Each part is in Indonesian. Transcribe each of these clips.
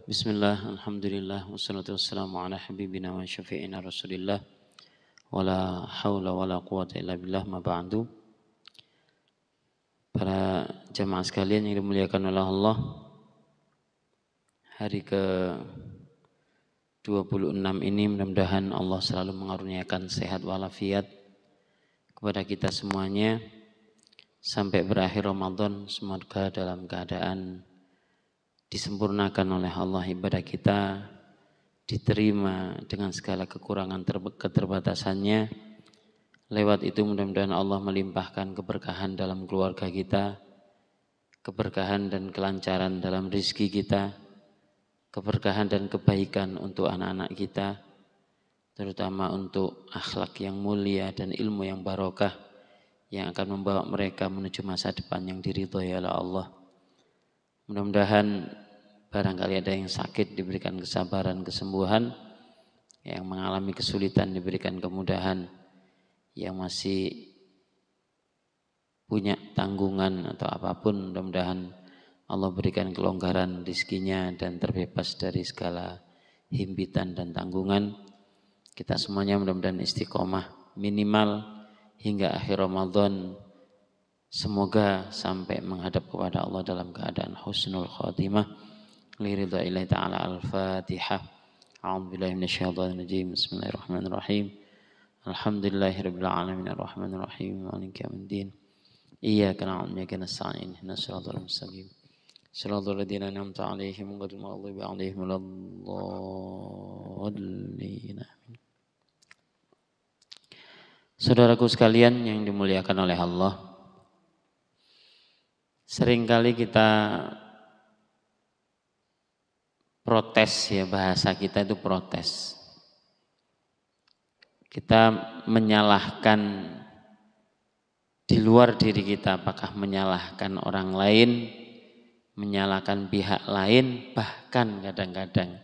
Bismillah, alhamdulillah, wassalatu wassalamu ala habibina wa syafi'ina rasulillah wala hawla wala quwata illa billah ma ba'du. Para jamaah sekalian yang dimuliakan oleh Allah, hari ke 26 ini mudah-mudahan Allah selalu mengaruniakan sehat walafiat kepada kita semuanya sampai berakhir Ramadan, semoga dalam keadaan disempurnakan oleh Allah ibadah kita, diterima dengan segala kekurangan keterbatasannya. Lewat itu mudah-mudahan Allah melimpahkan keberkahan dalam keluarga kita, keberkahan dan kelancaran dalam rizki kita, keberkahan dan kebaikan untuk anak-anak kita, terutama untuk akhlak yang mulia dan ilmu yang barokah yang akan membawa mereka menuju masa depan yang diridhoi oleh Allah. Mudah-mudahan barangkali ada yang sakit diberikan kesabaran, kesembuhan, yang mengalami kesulitan diberikan kemudahan, yang masih punya tanggungan atau apapun mudah-mudahan Allah berikan kelonggaran rizkinya dan terbebas dari segala himpitan dan tanggungan. Kita semuanya mudah-mudahan istiqomah minimal hingga akhir Ramadan. Semoga sampai menghadap kepada Allah dalam keadaan husnul khatimah. Liridha'illahi ta'ala al-Fatihah. A'udzubillahi minasyaitonir rajim. Bismillahirrahmanirrahim. Alhamdulillahirabbil alamin arrahmanir rahim maliki yaumiddin. Iyyaka na'budu wa iyyaka nasta'in. Ihdinas siratal mustaqim. Shiratal ladzina an'amta 'alaihim ghairil maghdubi 'alaihim waladdallin. Saudaraku sekalian yang dimuliakan oleh Allah, seringkali kita protes, ya, bahasa kita itu protes. Kita menyalahkan di luar diri kita, apakah menyalahkan orang lain, menyalahkan pihak lain, bahkan kadang-kadang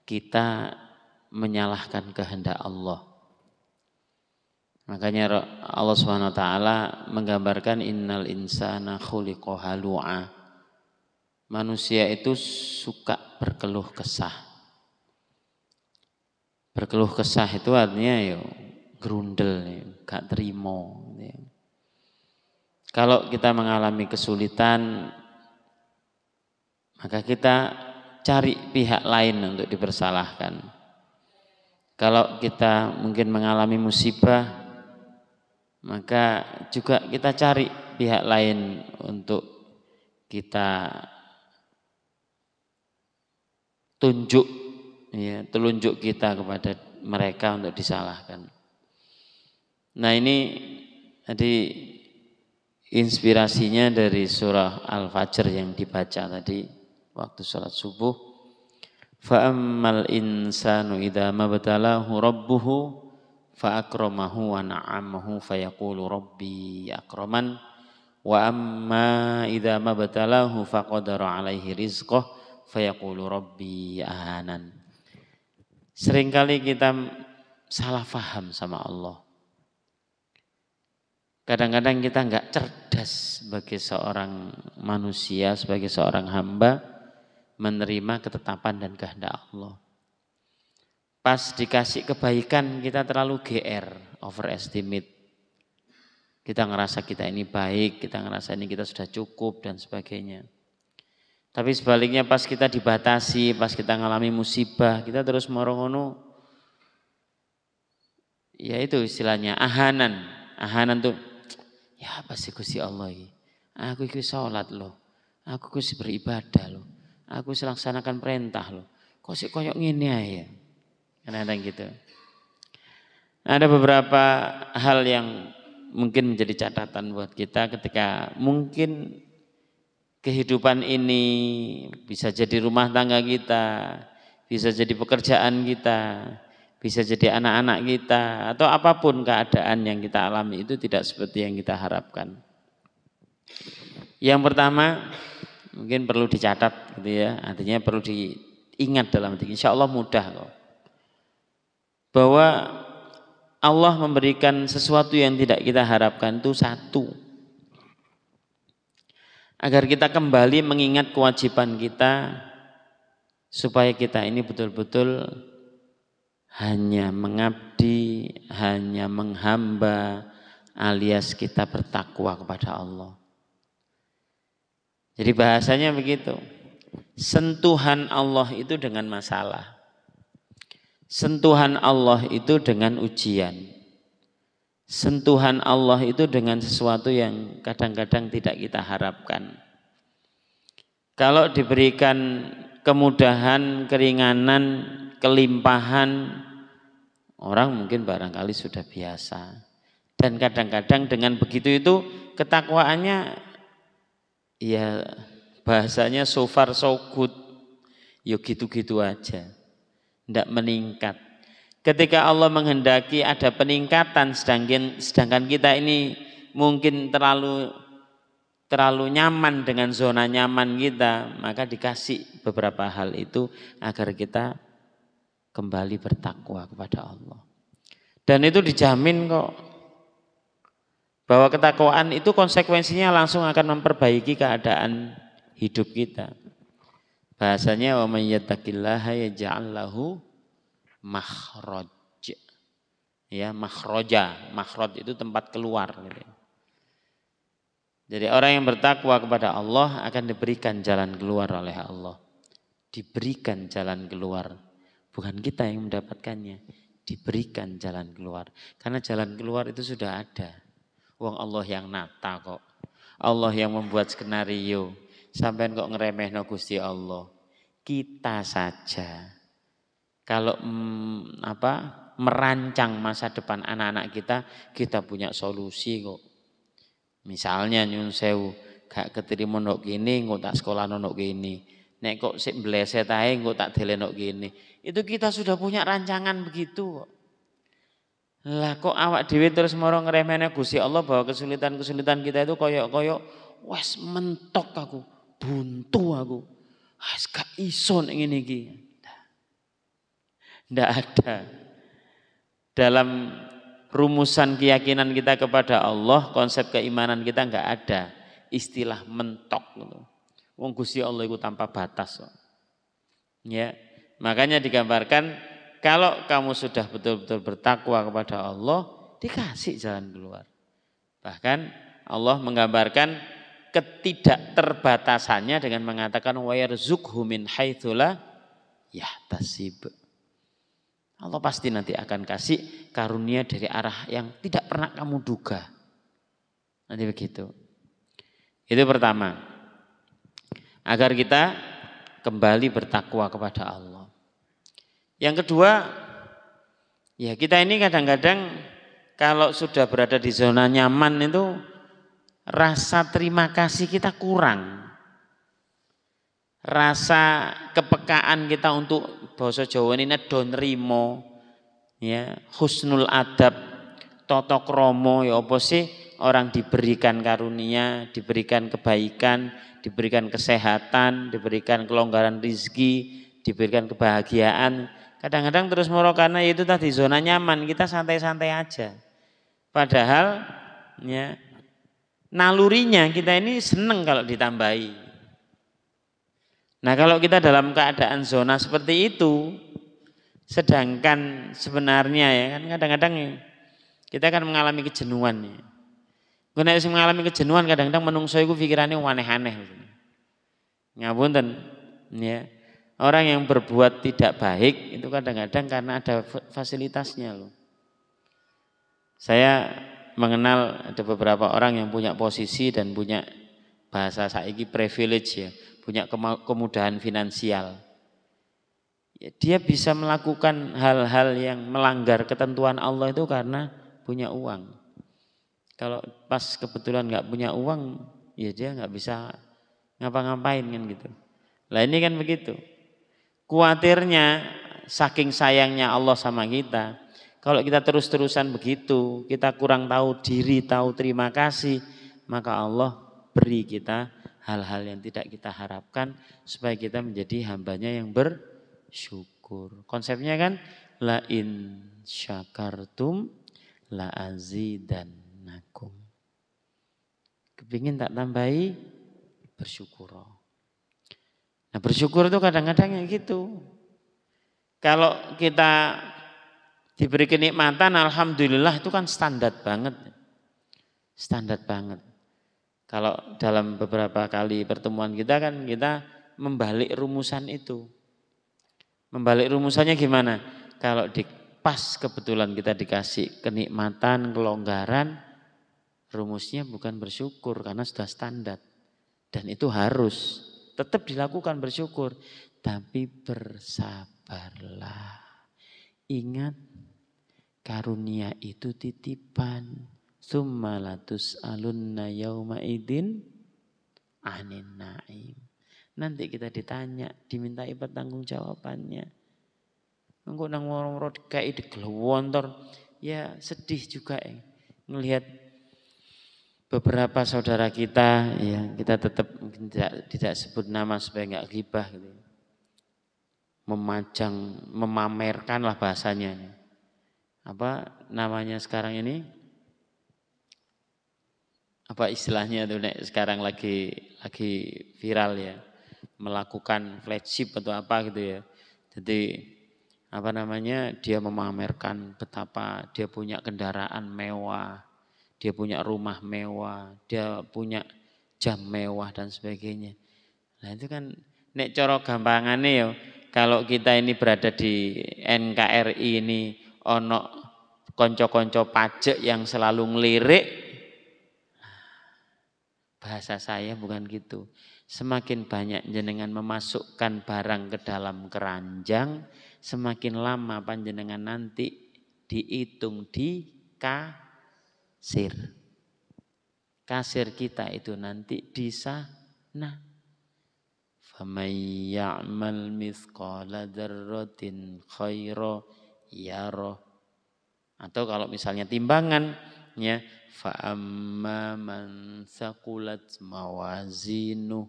kita menyalahkan kehendak Allah. Makanya Allah SWT menggambarkan innal insana khuliqa halu'a. Manusia itu suka berkeluh kesah. Berkeluh kesah itu artinya gerundel, gak terima. Kalau kita mengalami kesulitan, maka kita cari pihak lain untuk dipersalahkan. Kalau kita mungkin mengalami musibah, maka juga kita cari pihak lain untuk kita tunjuk, ya, telunjuk kita kepada mereka untuk disalahkan. Nah, ini tadi inspirasinya dari surah Al-Fajr yang dibaca tadi waktu sholat subuh. Fa'ammal insanu idza mabtalahu rabbuhu fa'akramahu wa na'amahu fayaqulu rabbi akraman wa amma idza mabtalahu faqadara alaihi rizqah fayaqulu rabbi ahanan. Seringkali kita salah faham sama Allah. Kadang-kadang kita enggak cerdas sebagai seorang manusia, sebagai seorang hamba menerima ketetapan dan kehendak Allah. Pas dikasih kebaikan kita terlalu GR, overestimate. Kita ngerasa kita ini baik, kita ngerasa ini kita sudah cukup dan sebagainya. Tapi sebaliknya pas kita dibatasi, pas kita ngalami musibah, kita terus morongono. Ya itu istilahnya ahanan. Ahanan tuh, ya apa sih Gusti Allah ini? Aku iki sholat loh, aku iki beribadah loh, aku laksanakan perintah loh. Kok sih koyok ngene ae? Kadang-kadang gitu. Ada beberapa hal yang mungkin menjadi catatan buat kita ketika mungkin kehidupan ini bisa jadi rumah tangga kita, bisa jadi pekerjaan kita, bisa jadi anak-anak kita, atau apapun keadaan yang kita alami itu tidak seperti yang kita harapkan. Yang pertama mungkin perlu dicatat gitu ya, artinya perlu diingat dalam hati. Insya Allah mudah kok. Bahwa Allah memberikan sesuatu yang tidak kita harapkan itu satu. Agar kita kembali mengingat kewajiban kita, supaya kita ini betul-betul hanya mengabdi, hanya menghamba, alias kita bertakwa kepada Allah. Jadi bahasanya begitu. Sentuhan Allah itu dengan masalah. Sentuhan Allah itu dengan ujian. Sentuhan Allah itu dengan sesuatu yang kadang-kadang tidak kita harapkan. Kalau diberikan kemudahan, keringanan, kelimpahan, orang mungkin barangkali sudah biasa. Dan kadang-kadang dengan begitu itu ketakwaannya ya bahasanya so far so good. Ya gitu-gitu aja. Tidak meningkat. Ketika Allah menghendaki ada peningkatan, sedangkan kita ini mungkin terlalu nyaman dengan zona nyaman kita, maka dikasih beberapa hal itu agar kita kembali bertakwa kepada Allah. Dan itu dijamin kok, bahwa ketakwaan itu konsekuensinya langsung akan memperbaiki keadaan hidup kita. Bahasanya wa may yattaqillaha yaj'al lahu makhraj. Ya, makhraja. Makhraj itu tempat keluar gitu. Jadi orang yang bertakwa kepada Allah akan diberikan jalan keluar oleh Allah. Diberikan jalan keluar. Bukan kita yang mendapatkannya, diberikan jalan keluar. Karena jalan keluar itu sudah ada. Wong Allah yang nata kok. Allah yang membuat skenario. Sampai kok ngeremehno Gusti Allah. Kita saja kalau merancang masa depan anak-anak kita punya solusi kok. Misalnya nyun sewu, gak keterima nok gini, kok tak sekolah nok gini. Nek kok sik mbleset ae kok tak delenok gini. Itu kita sudah punya rancangan begitu kok. Lah kok awak dhewe terus moro ngremehne Gusti Allah bahwa kesulitan-kesulitan kita itu koyok-koyok wes mentok aku, buntu aku. Wes gak iso nek ngene iki. Ndak ada. Dalam rumusan keyakinan kita kepada Allah, konsep keimanan kita enggak ada istilah mentok gitu. Wong Gusti Allah itu tanpa batas. Ya, makanya digambarkan kalau kamu sudah betul-betul bertakwa kepada Allah, dikasih jalan keluar. Bahkan Allah menggambarkan ketidakterbatasannya dengan mengatakan wa yarzuqhu min haitsu la yahtasib. Allah pasti nanti akan kasih karunia dari arah yang tidak pernah kamu duga. Nanti begitu. Itu pertama. Agar kita kembali bertakwa kepada Allah. Yang kedua, ya kita ini kadang-kadang kalau sudah berada di zona nyaman itu rasa terima kasih kita kurang. Rasa kepekaan kita untuk basa Jawa ini don rimo, ya, husnul adab, tata krama, ya apa sih orang diberikan karunia, diberikan kebaikan, diberikan kesehatan, diberikan kelonggaran rizki, diberikan kebahagiaan. Kadang-kadang terus moro karena itu tadi zona nyaman, kita santai-santai aja. Padahal ya, nalurinya kita ini seneng kalau ditambahi. Nah kalau kita dalam keadaan zona seperti itu, sedangkan sebenarnya ya kan kadang-kadang kita akan mengalami kejenuhan. Ya. Nek sing mengalami kejenuhan kadang-kadang menungso iku pikirane aneh-aneh. Ngapunten, ya. Orang yang berbuat tidak baik itu kadang-kadang karena ada fasilitasnya loh. Saya mengenal ada beberapa orang yang punya posisi dan punya bahasa saiki privilege ya, punya kemudahan finansial. Ya, dia bisa melakukan hal-hal yang melanggar ketentuan Allah itu karena punya uang. Kalau pas kebetulan nggak punya uang, ya dia nggak bisa ngapa-ngapain kan gitu. Lah ini kan begitu. Kuatirnya saking sayangnya Allah sama kita. Kalau kita terus-terusan begitu, kita kurang tahu diri, tahu terima kasih, maka Allah beri kita hal-hal yang tidak kita harapkan supaya kita menjadi hambanya yang bersyukur. Konsepnya kan la in syakartum la azidannakum. Kepingin tak tambahi? bersyukur. Nah bersyukur itu kadang-kadang kayak gitu. Kalau kita diberi kenikmatan, alhamdulillah itu kan standar banget. Standar banget. Kalau dalam beberapa kali pertemuan kita kan kita membalik rumusan itu. Membalik rumusannya gimana? Kalau pas kebetulan kita dikasih kenikmatan, kelonggaran, rumusnya bukan bersyukur karena sudah standar. Dan itu harus tetap dilakukan bersyukur. Tapi bersabarlah. Ingat karunia itu titipan. Tsumma latus'alunna yauma idin anin na'im. Nanti kita ditanya, dimintai pertanggungjawabannya. Engko nang wong-wong dikai digelewontor, ya sedih juga ngelihat beberapa saudara kita, ya kita tetap tidak sebut nama supaya enggak ghibah gitu. Memamerkan lah bahasanya. Apa namanya sekarang ini? Apa istilahnya tuh nek sekarang lagi viral ya, melakukan flagship atau apa gitu ya. Jadi apa namanya, dia memamerkan betapa dia punya kendaraan mewah, dia punya rumah mewah, dia punya jam mewah dan sebagainya. Nah itu kan nek coro gampangannya ya, kalau kita ini berada di NKRI ini ono konco-konco pajak yang selalu ngelirik. Bahasa saya bukan gitu. Semakin banyak jenengan memasukkan barang ke dalam keranjang, semakin lama panjenengan nanti dihitung di kasir. Kasir kita itu nanti di sana. فَمَنْ يَعْمَلْ مِثْقَالَ ذَرَّةٍ خَيْرًا يَرَهُ. Atau kalau misalnya timbangan, ya, فَأَمَّا مَنْ ثَقُلَتْ مَوَازِينُهُ.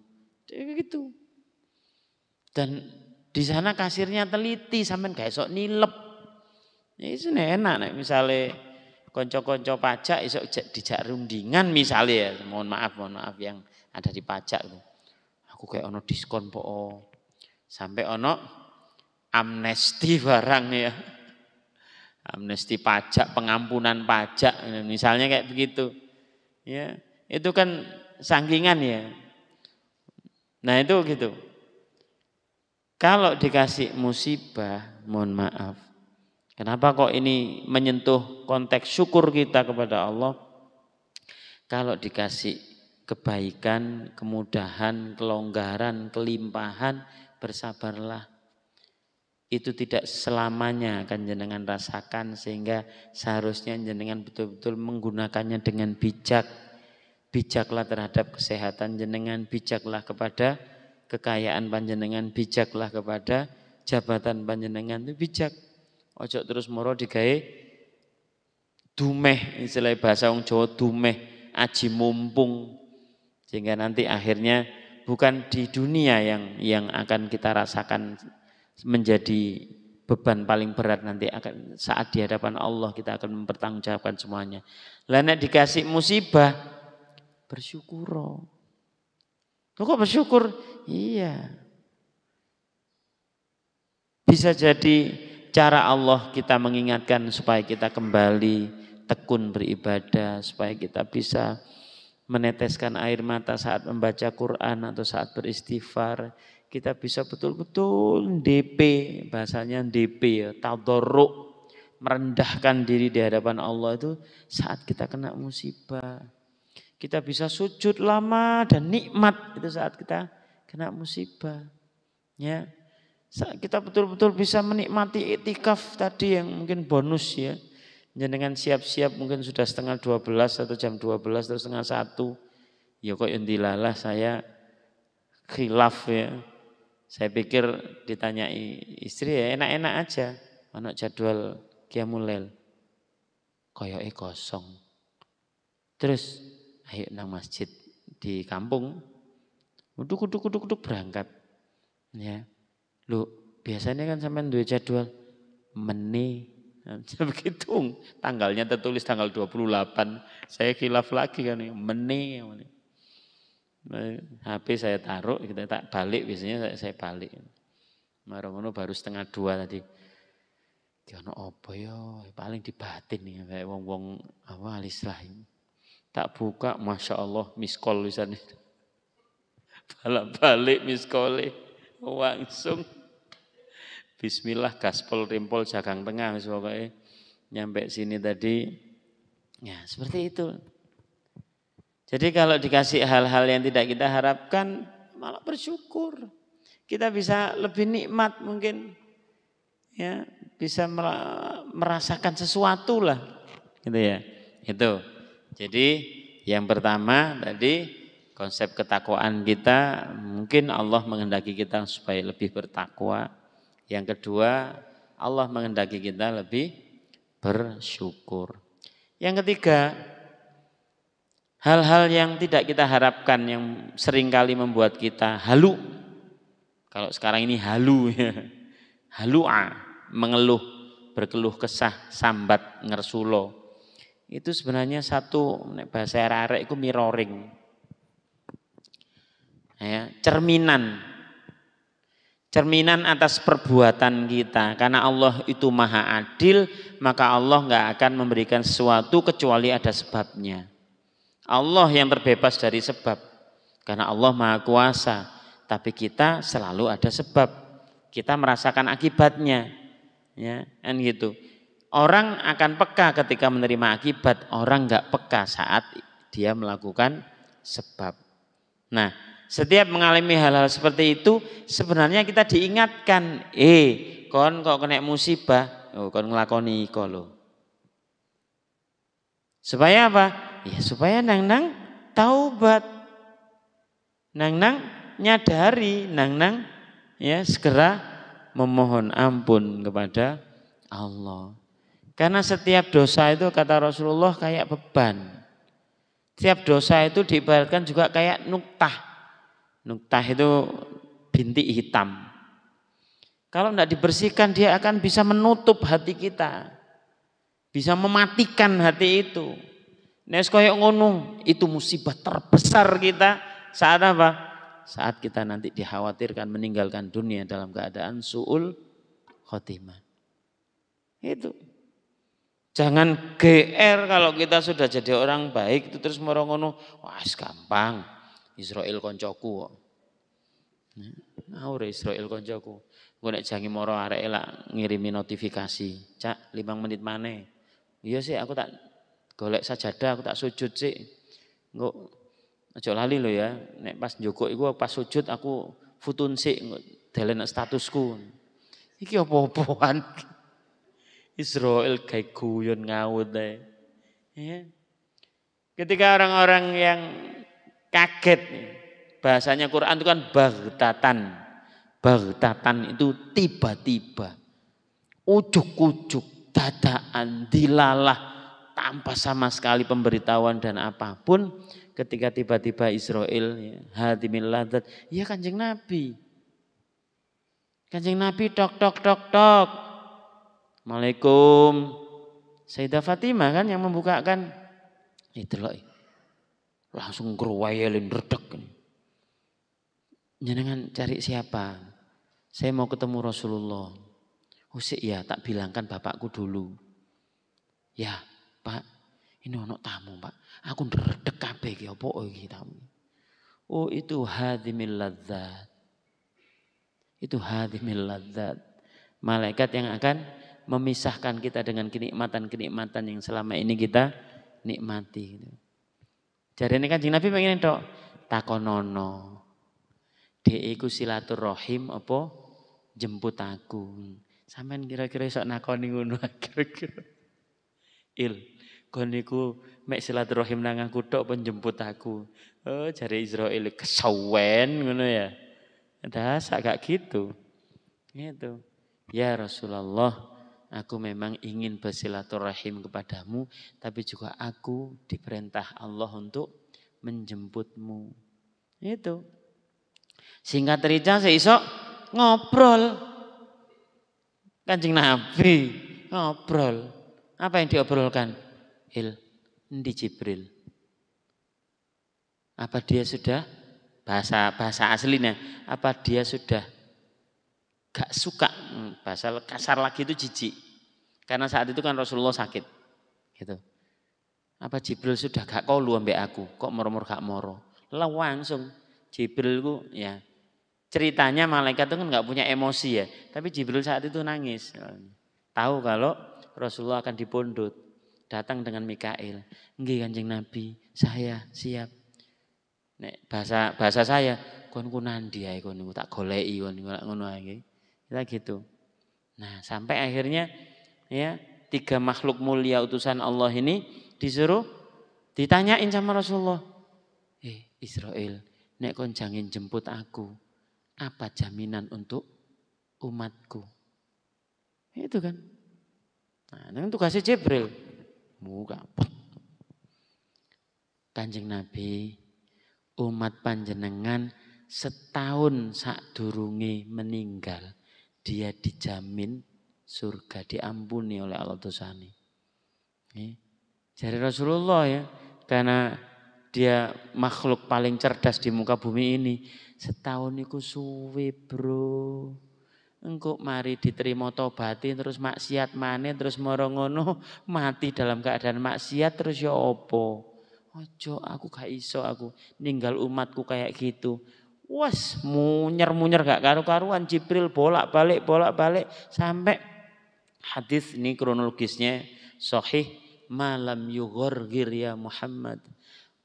Gitu. Dan di sana kasirnya teliti sampean gak esok nilep. Ya itu enak nek misale konco-konco pajak esok dijak rundingan misalnya ya, mohon maaf yang ada di pajak itu. Aku kayak ono diskon po, sampai ono amnesti barang ya, amnesti pajak, pengampunan pajak, misalnya kayak begitu, ya itu kan sangkingan ya. Nah itu gitu. Kalau dikasih musibah, mohon maaf, kenapa kok ini menyentuh konteks syukur kita kepada Allah? Kalau dikasih kebaikan, kemudahan, kelonggaran, kelimpahan, bersabarlah. Itu tidak selamanya akan jenengan rasakan, sehingga seharusnya jenengan betul-betul menggunakannya dengan bijak. Bijaklah terhadap kesehatan jenengan, bijaklah kepada kekayaan panjenengan, bijaklah kepada jabatan panjenengan, itu bijak. Ojo terus moro digawe dumeh, istilah bahasa wong Jawa dumeh, aji mumpung. Sehingga nanti akhirnya bukan di dunia yang akan kita rasakan menjadi beban paling berat, nanti akan saat di hadapan Allah kita akan mempertanggungjawabkan semuanya. Lah nek dikasih musibah bersyukur. Kok bersyukur? Iya. Bisa jadi cara Allah kita mengingatkan supaya kita kembali tekun beribadah, supaya kita bisa meneteskan air mata saat membaca Quran atau saat beristighfar. Kita bisa betul-betul DP, bahasanya DP ya, tadarruk, merendahkan diri di hadapan Allah itu saat kita kena musibah. Kita bisa sujud lama dan nikmat itu saat kita kena musibah. Ya. Saat kita betul-betul bisa menikmati iktikaf tadi yang mungkin bonus ya. Jenengan siap-siap mungkin sudah setengah 12 atau jam 12 atau setengah 1. Ya kok indilalah saya khilaf ya. Saya pikir ditanyai istri ya enak-enak aja. Mana jadwal qiyamul lail. Koyoke kosong. Terus ayo nang masjid di kampung. Uduk berangkat. Ya. Lu biasanya kan sampean duwe jadwal meni. Begitu tanggalnya tertulis tanggal 28. Saya khilaf lagi kan meni. HP saya taruh, kita tak balik, biasanya saya balik. Marono baru 1:30 tadi. Ono apa ya? Paling dibatin nih kayak wong-wong alis lah. Tak buka, masya Allah, miss call tulisannya. Balik miss call langsung. Bismillah, gaspol, rimpol, jagang tengah, pokoknya nyampe sini tadi. Ya seperti itu. Jadi kalau dikasih hal-hal yang tidak kita harapkan, malah bersyukur. Kita bisa lebih nikmat mungkin. Ya, bisa merasakan sesuatu lah. Gitu ya. Itu. Jadi yang pertama tadi konsep ketakwaan kita, mungkin Allah menghendaki kita supaya lebih bertakwa. Yang kedua, Allah menghendaki kita lebih bersyukur. Yang ketiga, hal-hal yang tidak kita harapkan yang seringkali membuat kita halu. Kalau sekarang ini halu ya. Halu'a, mengeluh, berkeluh kesah, sambat, ngersulo. Itu sebenarnya satu bahasa arek itu mirroring. Ya, cerminan atas perbuatan kita. Karena Allah itu maha adil, maka Allah enggak akan memberikan sesuatu kecuali ada sebabnya. Allah yang terbebas dari sebab. Karena Allah maha kuasa, tapi kita selalu ada sebab. Kita merasakan akibatnya. Ya, kan gitu. Orang akan peka ketika menerima akibat, orang enggak peka saat dia melakukan sebab. Nah, setiap mengalami hal-hal seperti itu, sebenarnya kita diingatkan, kon kok kena musibah, kon ngelakoni iko lho. Supaya apa? Ya supaya nang taubat. Nang nyadari, nang ya segera memohon ampun kepada Allah. Karena setiap dosa itu kata Rasulullah kayak beban. Setiap dosa itu diibaratkan juga kayak nuktah. Nuktah itu bintik hitam. Kalau tidak dibersihkan dia akan bisa menutup hati kita. Bisa mematikan hati itu. Nes koyo ngono, itu musibah terbesar kita saat apa? Saat kita nanti dikhawatirkan meninggalkan dunia dalam keadaan su'ul khotimah. Itu. Jangan GR kalau kita sudah jadi orang baik itu terus merongono, wah gampang. Israel koncoku kok. Ora Israel koncoku. Engko nek jangi moro arek elak ngirimi notifikasi. Cak 5 menit maneh. Iya sih aku tak golek sajadah, aku tak sujud sih. Engko aja lali lho ya, nek pas njukuk iku pas sujud aku futun sik delen statusku. Iki apa-apaan? Israel kayak guyon ngawut ae. Ya. Ketika orang-orang yang kaget, bahasanya Quran itu kan baghtatan. Baghtatan itu tiba-tiba, ujuk-ujuk, dadaan, dilalah, tanpa sama sekali pemberitahuan dan apapun. Ketika tiba-tiba Israel hadimil ladzat, ya Kanjeng Nabi. Kanjeng Nabi tok. Assalamualaikum. Sayyidah Fatimah kan yang membukakan. Itu loh. Langsung ngruwayelin redeg. Jenengan cari siapa? Saya mau ketemu Rasulullah. Oh sih ya, tak bilangkan bapakku dulu. Ya, Pak, ini ono tamu, Pak. Aku ndredeg kabeh iki apa iki tamu. Oh, itu hadimil ladzat. Itu hadimil ladzat. Malaikat yang akan memisahkan kita dengan kenikmatan-kenikmatan yang selama ini kita nikmati. Jarene Kanjeng Nabi pengen tok takonono. Dhek iku silaturahim apa jemput aku. Sampeyan kira-kira iso nakoni ngono kira-kira. Kon niku mek silaturahim nang aku tok penjemput aku. Oh, jare Israil kesawen ngono ya. Dasak gak gitu. Gitu. Ya Rasulullah, aku memang ingin bersilaturahim kepadamu, tapi juga aku diperintah Allah untuk menjemputmu. Itu. Singkat cerita seiso ngobrol. Kanjeng Nabi ngobrol. Apa yang diobrolkan? Di Jibril. Apa dia sudah bahasa aslinya, apa dia sudah gak suka, bahasa kasar lagi itu jijik. Karena saat itu kan Rasulullah sakit. Gitu. Apa Jibril sudah gak kolu ambek aku, kok moro-moro gak moro. Langsung Jibril ku ya ceritanya malaikat itu kan gak punya emosi ya, tapi Jibril saat itu nangis. Tahu kalau Rasulullah akan dipundhut. Datang dengan Mikail. Nggih Kanjeng Nabi, saya siap. Nek bahasa saya, kon ku nandi ae kon niku tak goleki kon ngono ae. Kita gitu. Nah, sampai akhirnya ya 3 makhluk mulia utusan Allah ini disuruh ditanyain sama Rasulullah. Israel, nek kon jangin jemput aku, apa jaminan untuk umatku? Itu kan. Nah, itu tugasnya Jibril. Muka. Kanjeng Nabi, umat panjenengan setahun sadurunge meninggal, dia dijamin surga, diampuni oleh Allah dosane. Jadi Rasulullah ya, karena dia makhluk paling cerdas di muka bumi ini, setahun iku suwe bro. Engkau mari diterima tobati terus maksiat maneh terus moro ngono mati dalam keadaan maksiat terus ya opo. Ojo aku gak iso aku ninggal umatku kayak gitu. Wes munyer-munyer gak karu-karuan Jibril bolak-balik sampai hadis ini kronologisnya sahih malam yughorgir ya Muhammad.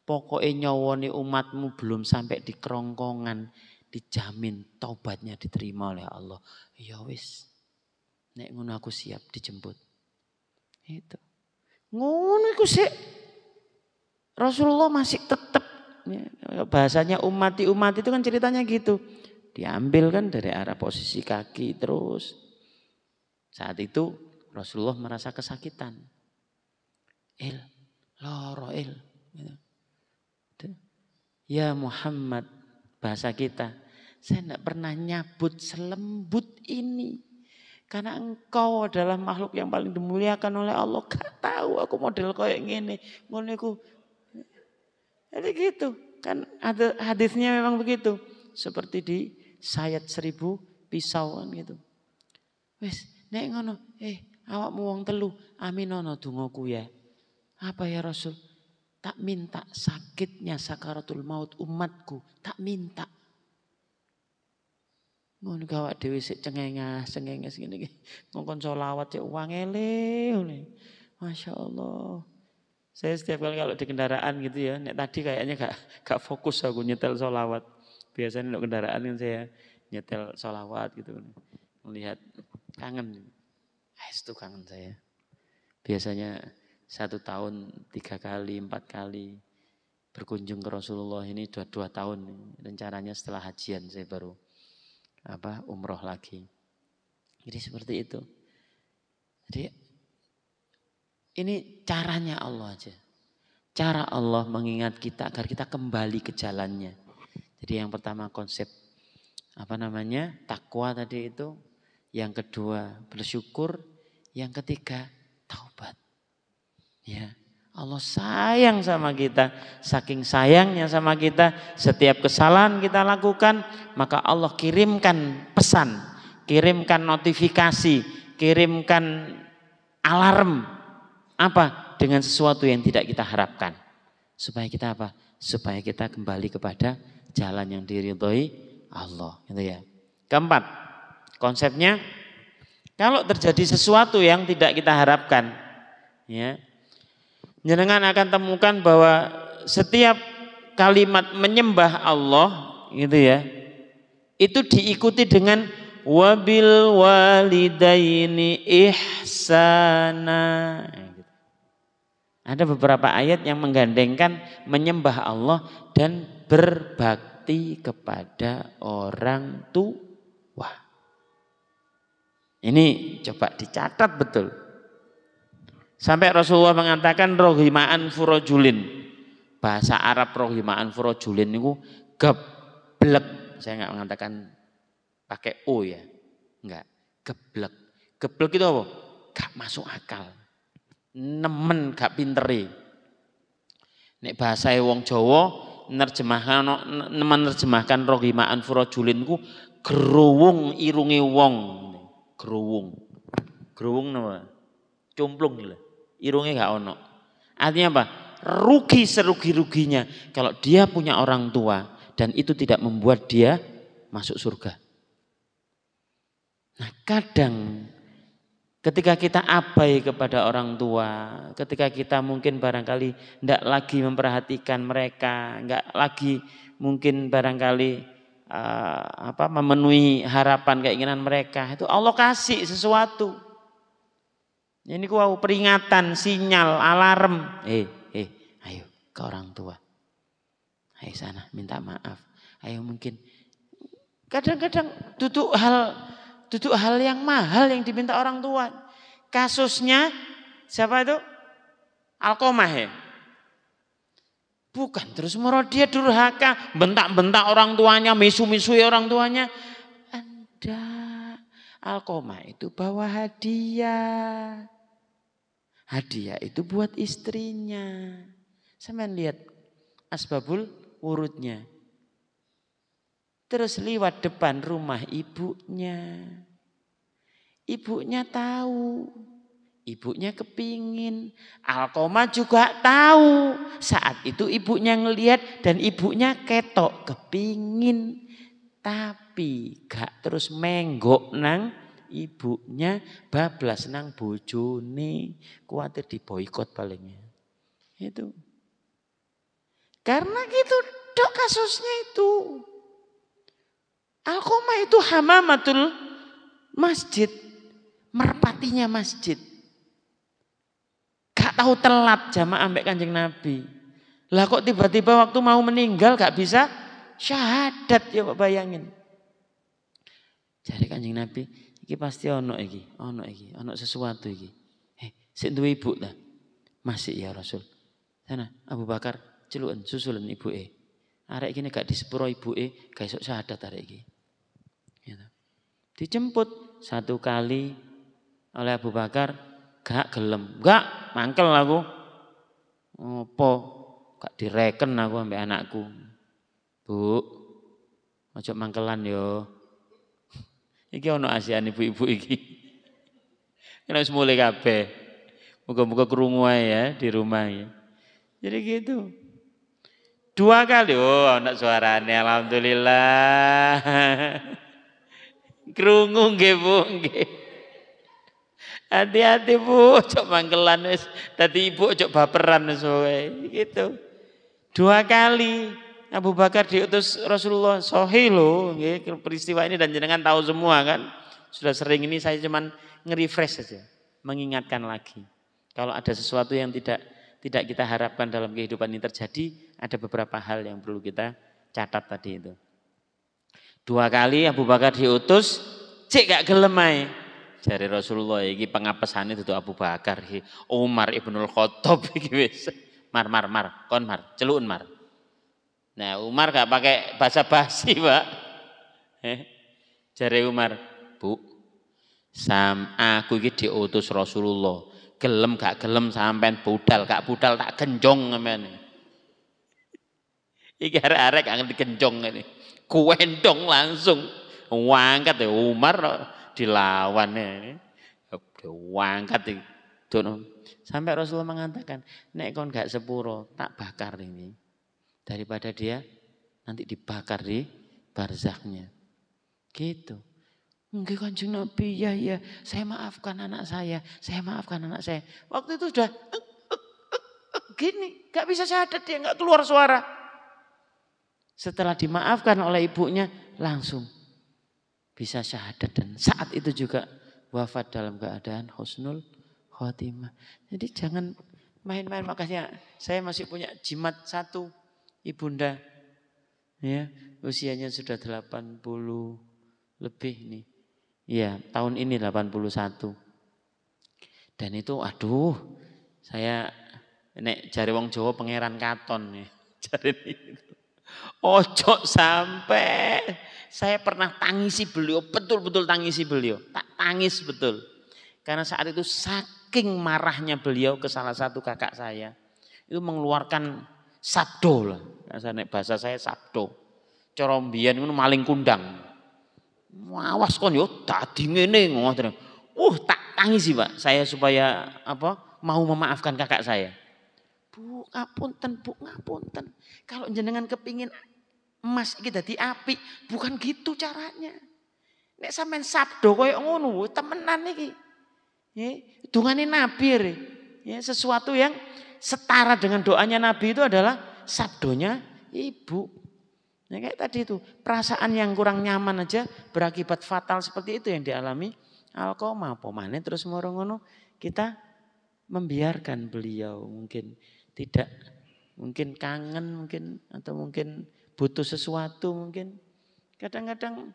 Pokoknya nyawone umatmu belum sampai di kerongkongan dijamin taubatnya diterima oleh Allah. Ya wis. Nek ngono aku siap dijemput. Itu. Ngono iku sih. Rasulullah masih tetap ya, bahasanya umat itu kan ceritanya gitu. Diambil kan dari arah posisi kaki terus. Saat itu Rasulullah merasa kesakitan. Loro. Ya Muhammad, bahasa kita, saya tidak pernah nyabut selembut ini. Karena engkau adalah makhluk yang paling dimuliakan oleh Allah. Gak tahu aku model kayak gini. Jadi gitu. Kan ada hadisnya memang begitu. Seperti di sayat 1000 pisau kan gitu. Wes, nek ngono, awakmu wong telu, aminono dongaku ya. Apa ya Rasul? Tak minta sakitnya sakaratul maut umatku, tak minta. Ngono gawak dhewe sik cengenges ngene iki. Ngongkon selawat cek uang ele. Masya Allah. Saya setiap kali kalau di kendaraan gitu ya, nek tadi kayaknya gak fokus aku nyetel selawat. Biasanya di kendaraan kan saya nyetel selawat gitu. Melihat kangen. Itu kangen saya. Biasanya 1 tahun 3 kali, 4 kali berkunjung ke Rasulullah ini 2 tahun. Rencananya setelah hajian saya baru umroh lagi. Jadi seperti itu. Jadi ini caranya Allah aja. Cara Allah mengingat kita agar kita kembali ke jalannya. Jadi yang pertama konsep takwa tadi itu. Yang kedua bersyukur. Yang ketiga taubat. Ya, Allah sayang sama kita, saking sayangnya sama kita, setiap kesalahan kita lakukan, maka Allah kirimkan pesan, kirimkan notifikasi, kirimkan alarm, dengan sesuatu yang tidak kita harapkan. Supaya kita Supaya kita kembali kepada jalan yang diridhoi Allah, gitu ya. Keempat, konsepnya kalau terjadi sesuatu yang tidak kita harapkan, ya. Jenengan akan temukan bahwa setiap kalimat menyembah Allah gitu ya, itu diikuti dengan wabil walidaini ihsana. Ada beberapa ayat yang menggandengkan menyembah Allah dan berbakti kepada orang tua. Ini coba dicatat betul. Sampai Rasulullah mengatakan rohima'an furojulin. Bahasa Arab rohima'an furojulin itu geblek. Saya enggak mengatakan pakai O ya. Enggak, geblek. Geblek itu apa? Gak masuk akal. Nemen gak pinteri. Nek bahasa wong Jawa menerjemahkan rohima anfurajulin ku gerowong irunge wong. Gerowong napa? Cumplung lho. Irunge gak ono. Artinya apa? Rugi serugi-ruginya kalau dia punya orang tua dan itu tidak membuat dia masuk surga. Nah, kadang ketika kita abai kepada orang tua, ketika kita mungkin barangkali tidak lagi memperhatikan mereka, enggak lagi mungkin barangkali memenuhi harapan keinginan mereka, itu Allah kasih sesuatu. Ini peringatan, sinyal, alarm. Ayo ke orang tua. Ayo sana minta maaf. Ayo mungkin kadang-kadang duduk hal yang mahal yang diminta orang tua. Kasusnya siapa itu? Alqamah ya. Bukan terus dia durhaka, bentak-bentak orang tuanya, misu-misui orang tuanya. Anda Alqamah itu bawa hadiah. Hadiah itu buat istrinya. Sampeyan lihat asbabul wurudnya. Terus lewat depan rumah ibunya. Ibunya tahu. Ibunya kepingin. Alqamah juga tahu. Saat itu ibunya ngelihat dan ibunya ketok kepingin. Tapi gak terus menggok nang ibunya, bablas nang bojone. Kuatir diboikot palingnya. Itu. Karena gitu dok kasusnya itu. Alqamah itu hamamatul masjid. Merpatinya masjid. Gak tahu telat jamaah ambek Kanjeng Nabi. Lah kok tiba-tiba waktu mau meninggal gak bisa syahadat, ya Pak bayangin. Jadi Kanjeng Nabi, iki pasti ono sesuatu iki. Sik duwe ibu ta? Masih ya Rasul. Sana Abu Bakar celuken susulen ibuke. Arek iki gak disepuro ibuke, gak iso syahadat arek iki. Gitu. Dijemput 1 kali oleh Abu Bakar, gak gelem. Gak, mangkel aku. Apa? Gak direken aku ambek anakku. Bu, ojo mangkelan yo. Iki ono asian ibu-ibu iki. Kena wis mulai kabeh. Muga-muga krungu ae ya di rumah ya. Jadi gitu. 2 kali, anak suarane alhamdulillah. Krungu nggih Bu, nggih. Hati-hati Bu, ojo mangkelan wis. Dadi ibu ojo baperan wis gitu. 2 kali Abu Bakar diutus Rasulullah, sahih loh, peristiwa ini dan jenengan tahu semua kan. Sudah sering ini saya cuman nge-refresh saja, mengingatkan lagi. Kalau ada sesuatu yang tidak kita harapkan dalam kehidupan ini terjadi, ada beberapa hal yang perlu kita catat tadi itu. 2 kali Abu Bakar diutus, cek gak gelem ae. Jare Rasulullah iki pengapesane dudu Abu Bakar iki, Umar Ibnul Khattab iki wis. Mar, kon mar, celukun mar. Nah Umar gak pakai basa-basi Pak. Jare Umar, Bu, aku iki diutus Rasulullah. Gelem gak gelem sampean budal gak budal tak genjong sampean. Iki arek-arek gak ngerti genjong ini. Kuendong langsung. Wangkat ya Umar dilawan ini. Wangkat itu. Sampai Rasulullah mengatakan, nek kon gak sepuro tak bakar ini. Daripada dia nanti dibakar di barzaknya. Gitu. Nggih Kanjeng Nabi, ya, saya maafkan anak saya. Waktu itu sudah gini, gak bisa syahadat dia, gak keluar suara. Setelah dimaafkan oleh ibunya, langsung bisa syahadat. Dan saat itu juga wafat dalam keadaan husnul khotimah. Jadi jangan main-main, makanya saya masih punya jimat 1. Ibunda, ya, usianya sudah 80 lebih nih. Ya, tahun ini 81. Dan itu aduh, saya nek jare wong Jawa pangeran katon nih. Jare ojo sampai saya pernah tangisi beliau, betul-betul tangisi beliau. Tak tangis betul. Karena saat itu saking marahnya beliau ke salah satu kakak saya. Itu mengeluarkan Sabdo lah. Bahasa saya sabdo. Cara mbiyen ngono maling kundang. Awas kon yo dadi ngene ngoten. Tak tangisi Pak, saya supaya mau memaafkan kakak saya. Bu, ngapunten, Bu, ngapunten. Kalau jenengan kepingin emas iki dadi apik, bukan gitu caranya. Nek sampean sabdo koyo ngono, temenan iki. Nggih, dungane Nabi ya, sesuatu yang setara dengan doanya Nabi itu adalah sabdonya ibu. Ya, kayak tadi itu, perasaan yang kurang nyaman aja berakibat fatal seperti itu yang dialami Alqamah. Pomane terus moro ngono kita membiarkan beliau mungkin tidak, mungkin kangen mungkin, atau mungkin butuh sesuatu mungkin. Kadang-kadang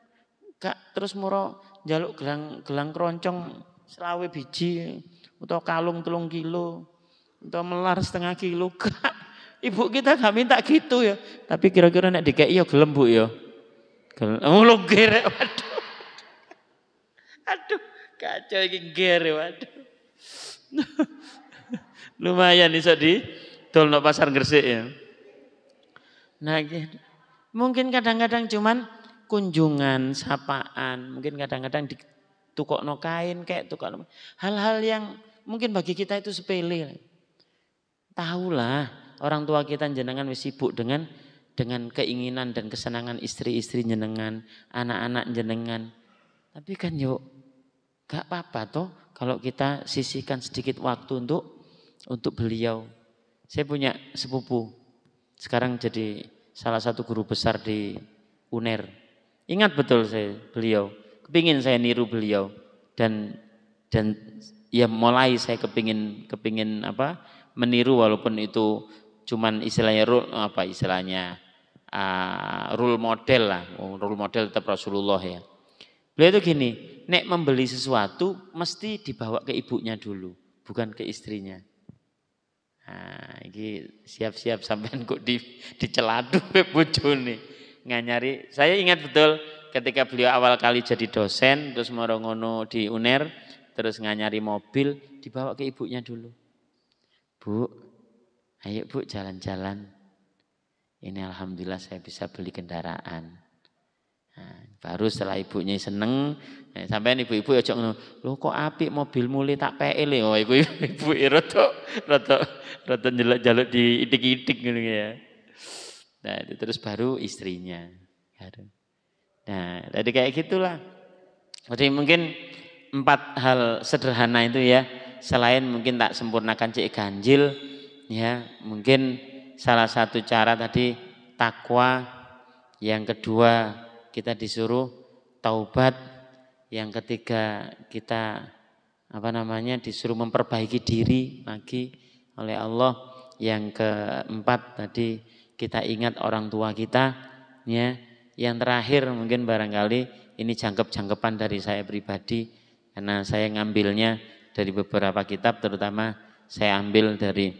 gak terus moro njaluk gelang keroncong 20 biji atau kalung 3 kilo atau melar 1/2 kilo. Ibu kita gak minta gitu ya. Tapi kira-kira nek dikei ya gelem Bu ya. Gelem. Lo gere waduh. Aduh, kacau iki gere waduh. Lumayan iso di dolno pasar Gresik ya. Nah, mungkin kadang-kadang cuman kunjungan, sapaan, mungkin kadang-kadang ditukokno kain kayak tukokno hal-hal yang mungkin bagi kita itu sepele. Tahulah orang tua kita jenengan wis sibuk dengan keinginan dan kesenangan istri-istri jenengan, anak-anak jenengan. Tapi kan yuk gak apa-apa toh kalau kita sisihkan sedikit waktu untuk beliau. Saya punya sepupu, sekarang jadi salah satu guru besar di UNER. Ingat betul beliau, kepingin saya niru beliau dan ya mulai saya kepingin meniru walaupun itu cuman istilahnya role model lah, role model tetap Rasulullah ya. Beliau itu gini, nek membeli sesuatu mesti dibawa ke ibunya dulu, bukan ke istrinya. Nah, ini siap-siap sampean kok diceladu bojone. Nganyari, saya ingat betul ketika beliau awal kali jadi dosen terus morongono di UNER, terus nganyari mobil dibawa ke ibunya dulu. Bu, ayo Bu jalan-jalan. Ini alhamdulillah saya bisa beli kendaraan. Nah, baru setelah ibunya seneng, sampai ibu-ibu aja ngono, lho kok apik mobil mulai tak PL ya. Oh, ibu rada njeluk-njeluk diitik-itik ngono ya. Nah, itu terus baru istrinya. Nah, jadi kayak gitulah. Jadi mungkin 4 hal sederhana itu ya. Selain mungkin tak sempurnakan cek ganjil, ya mungkin salah satu cara tadi takwa, yang kedua kita disuruh taubat, yang ketiga kita disuruh memperbaiki diri lagi oleh Allah, yang keempat tadi kita ingat orang tua kita, ya yang terakhir mungkin barangkali ini jangkep-jangkepan dari saya pribadi karena saya ngambilnya dari beberapa kitab, terutama saya ambil dari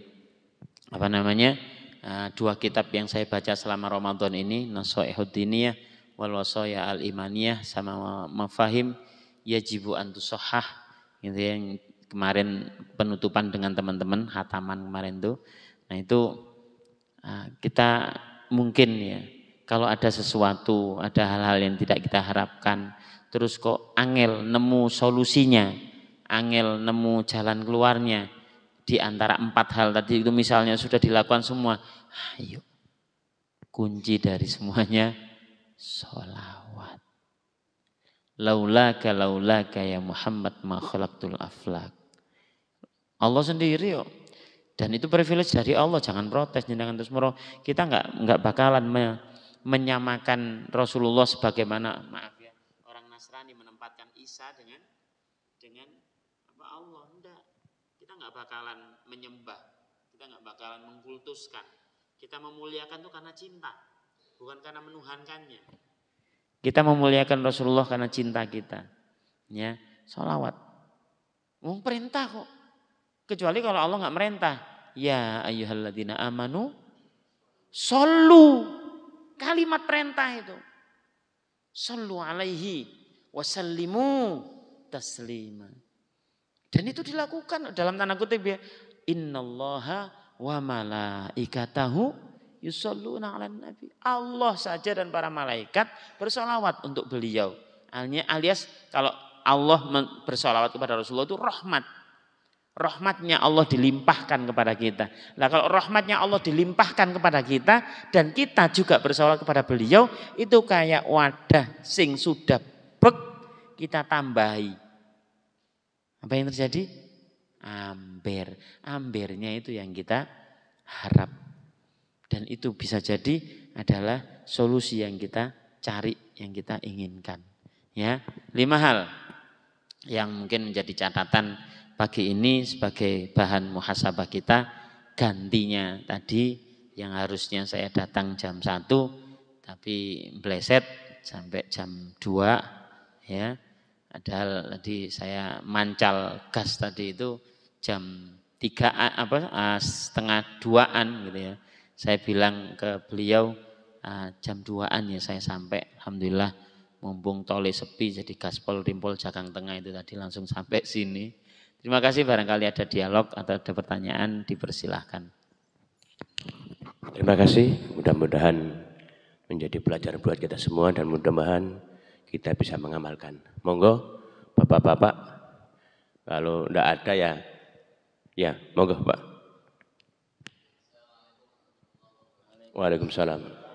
2 kitab yang saya baca selama Ramadan ini, Nasaihud Diniyah wal Wasaya al Imaniyah sama Mafahim Yajibu an Tusahhah, gitu yang kemarin penutupan dengan teman-teman hataman kemarin tuh. Nah itu kita mungkin ya kalau ada sesuatu, ada hal-hal yang tidak kita harapkan, terus kok angel nemu solusinya, angel nemu jalan keluarnya di antara 4 hal tadi itu misalnya sudah dilakukan semua, ayo kunci dari semuanya sholawat. Laulaka ya Muhammad ma khalaqtul aflak. Allah sendiri kok. Dan itu privilege dari Allah, jangan protes jenengan terus moro. Kita enggak bakalan menyamakan Rasulullah sebagaimana orang Nasrani menempatkan Isa dengan Allah. Enggak. Kita enggak bakalan menyembah, kita enggak bakalan mengkultuskan. Kita memuliakan itu karena cinta, bukan karena menuhankannya. Kita memuliakan Rasulullah karena cinta kita. Ya, sholawat. Perintah kok. Kecuali kalau Allah enggak merintah. Ya ayyuhalladzina amanu shollu. Kalimat perintah itu. Shollu alaihi wasallimu taslima. Dan itu dilakukan dalam tanda kutip ya. Innallaha wa malaikatahu yusholluna 'alan nabi. Allah saja dan para malaikat bersolawat untuk beliau. Alias kalau Allah bersolawat kepada Rasulullah itu rahmat. Rahmatnya Allah dilimpahkan kepada kita. Nah kalau rahmatnya Allah dilimpahkan kepada kita dan kita juga bersolawat kepada beliau, itu kayak wadah sing sudah bek kita tambahi. Apa yang terjadi? Amber. Ambernya itu yang kita harap. Dan itu bisa jadi adalah solusi yang kita cari, yang kita inginkan. Ya, 5 hal yang mungkin menjadi catatan pagi ini sebagai bahan muhasabah kita. Gantinya tadi yang harusnya saya datang jam 1 tapi meleset sampai jam 2 ya. Padahal tadi saya mancal gas tadi itu jam 3 setengah 2-an gitu ya. Saya bilang ke beliau jam 2-an ya saya sampai. Alhamdulillah mumpung tole sepi jadi gaspol rimpol Jakarta Tengah itu tadi langsung sampai sini. Terima kasih, barangkali ada dialog atau ada pertanyaan dipersilahkan. Terima kasih, mudah-mudahan menjadi pelajaran buat kita semua dan mudah-mudahan kita bisa mengamalkan. Monggo Bapak-bapak, kalau tidak ada ya monggo Pak. Waalaikumsalam.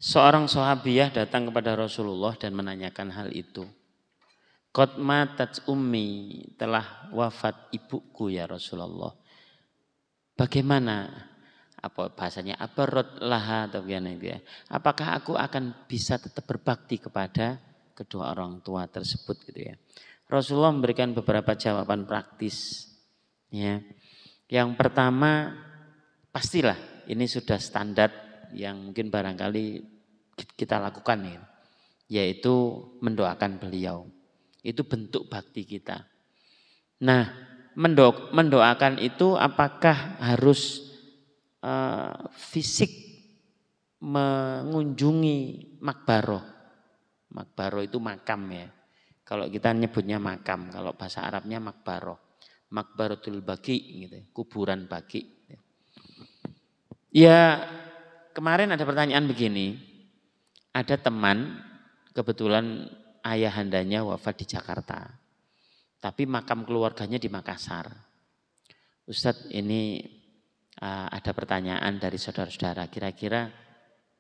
Seorang sahabiah datang kepada Rasulullah dan menanyakan hal itu. Qad matat ummi, telah wafat ibuku ya Rasulullah. Bagaimana? Apa bahasanya? Abarot laha atau gimana itu ya? Apakah aku akan bisa tetap berbakti kepada kedua orang tua tersebut gitu ya? Rasulullah memberikan beberapa jawaban praktis. Ya. Yang pertama, pastilah ini sudah standar yang mungkin barangkali kita lakukan ya, yaitu mendoakan beliau. Itu bentuk bakti kita. Nah, mendoakan itu apakah harus fisik mengunjungi makbaroh? Makbaroh itu makam ya. Kalau kita nyebutnya makam, kalau bahasa Arabnya makbaroh. Makbarotul baqi gitu, kuburan baqi. Ya, kemarin ada pertanyaan begini. Ada teman, kebetulan ayahandanya wafat di Jakarta. Tapi makam keluarganya di Makassar. Ustadz, ini ada pertanyaan dari saudara-saudara. Kira-kira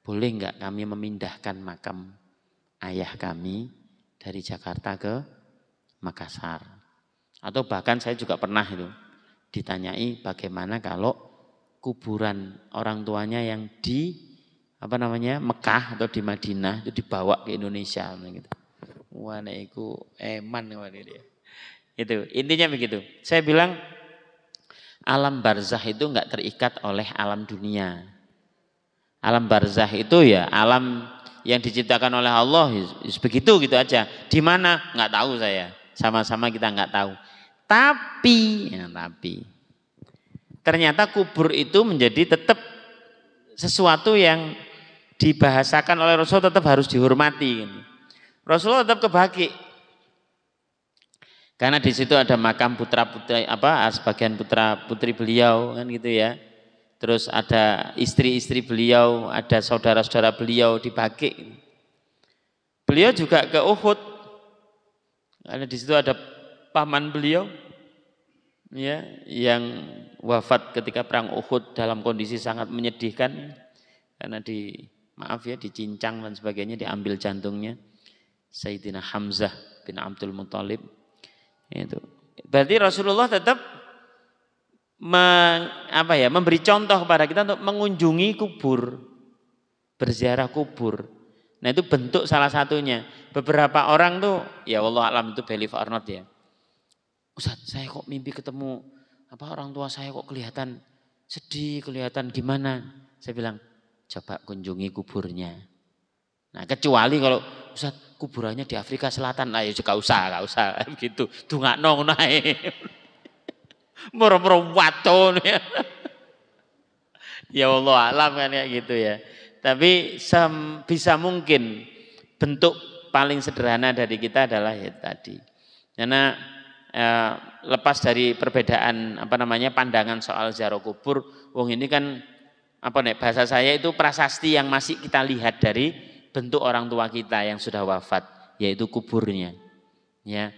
boleh enggak kami memindahkan makam ayah kami dari Jakarta ke Makassar? Atau bahkan saya juga pernah itu ditanyai bagaimana kalau kuburan orang tuanya yang di Mekah atau di Madinah itu dibawa ke Indonesia gitu. Wah, itu eman dia. Itu intinya begitu. Saya bilang alam barzah itu enggak terikat oleh alam dunia. Alam barzah itu ya alam yang diciptakan oleh Allah, begitu gitu aja. Di mana? Enggak tahu saya. Sama-sama kita enggak tahu. Tapi ternyata kubur itu menjadi tetap sesuatu yang dibahasakan oleh Rasul tetap harus dihormati. Rasulullah tetap ke Baqi. Karena di situ ada makam putra-putri sebagian putra-putri beliau kan gitu ya. Terus ada istri-istri beliau, ada saudara-saudara beliau di Baqi. Beliau juga ke Uhud. Karena di situ ada paman beliau ya yang wafat ketika perang Uhud dalam kondisi sangat menyedihkan karena dicincang dan sebagainya, diambil jantungnya Sayyidina Hamzah bin Abdul Muthalib. Itu berarti Rasulullah tetap memberi contoh kepada kita untuk mengunjungi kubur, berziarah kubur. Nah itu bentuk salah satunya. Beberapa orang tuh ya wallahu alam itu believe or not ya. Ustaz, saya kok mimpi ketemu orang tua saya kok kelihatan sedih, kelihatan gimana? Saya bilang coba kunjungi kuburnya. Nah kecuali kalau Ustaz, kuburannya di Afrika Selatan. Ayo gak usah gitu. Dungakno ngono ae. Moro-moro waton ya. Ya Allah alam kan ya gitu ya. Tapi bisa mungkin bentuk paling sederhana dari kita adalah ya tadi. Karena lepas dari perbedaan pandangan soal ziarah kubur, wong ini kan bahasa saya itu prasasti yang masih kita lihat dari bentuk orang tua kita yang sudah wafat, yaitu kuburnya. Ya,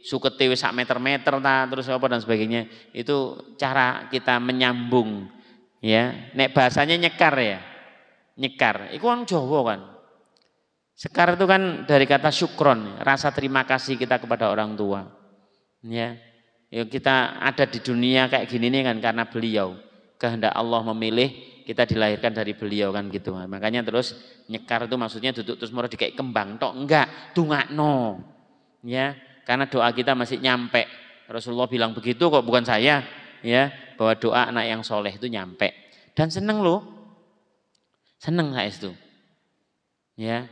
sukete wis sak meter-meter terus apa dan sebagainya. Itu cara kita menyambung ya. Nek bahasanya nyekar ya. Nyekar, itu kan Jawa kan. Sekar itu kan dari kata syukron, rasa terima kasih kita kepada orang tua. Ya, kita ada di dunia kayak gini nih kan karena beliau. Kehendak Allah memilih kita dilahirkan dari beliau kan gitu. Makanya terus nyekar itu maksudnya duduk terus mau dikayak kembang tok enggak, dungakno. Ya, karena doa kita masih nyampe. Rasulullah bilang begitu kok, bukan saya, ya, bahwa doa anak yang soleh itu nyampe. Dan seneng loh. Seneng saya itu. Ya.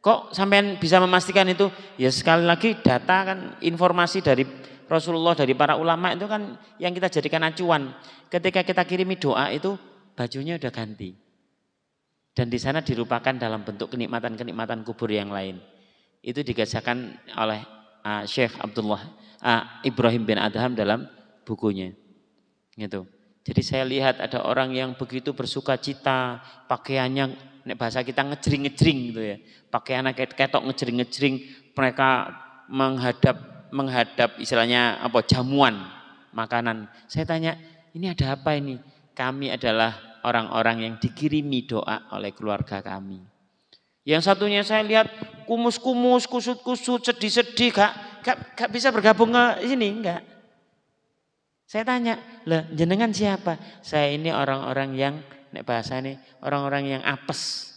Kok sampean bisa memastikan itu? Ya sekali lagi data kan, informasi dari Rasulullah, dari para ulama itu kan yang kita jadikan acuan. Ketika kita kirimi doa itu bajunya udah ganti. Dan di sana dirupakan dalam bentuk kenikmatan-kenikmatan kubur yang lain. Itu digasakan oleh Syekh Ibrahim bin Adham dalam bukunya. Gitu. Jadi saya lihat ada orang yang begitu bersuka cita, pakaiannya nek bahasa kita ngejring-ngejring gitu ya. Pakaiannya ketok ngejring-ngejring, mereka menghadap istilahnya jamuan, makanan. Saya tanya, ini ada apa ini? Kami adalah orang-orang yang dikirimi doa oleh keluarga kami. Yang satunya saya lihat kumus-kumus, kusut-kusut, sedih-sedih, gak bisa bergabung ke sini, enggak. Saya tanya, lah jenengan siapa? Saya ini orang-orang yang, nek bahasa ini, orang-orang yang apes.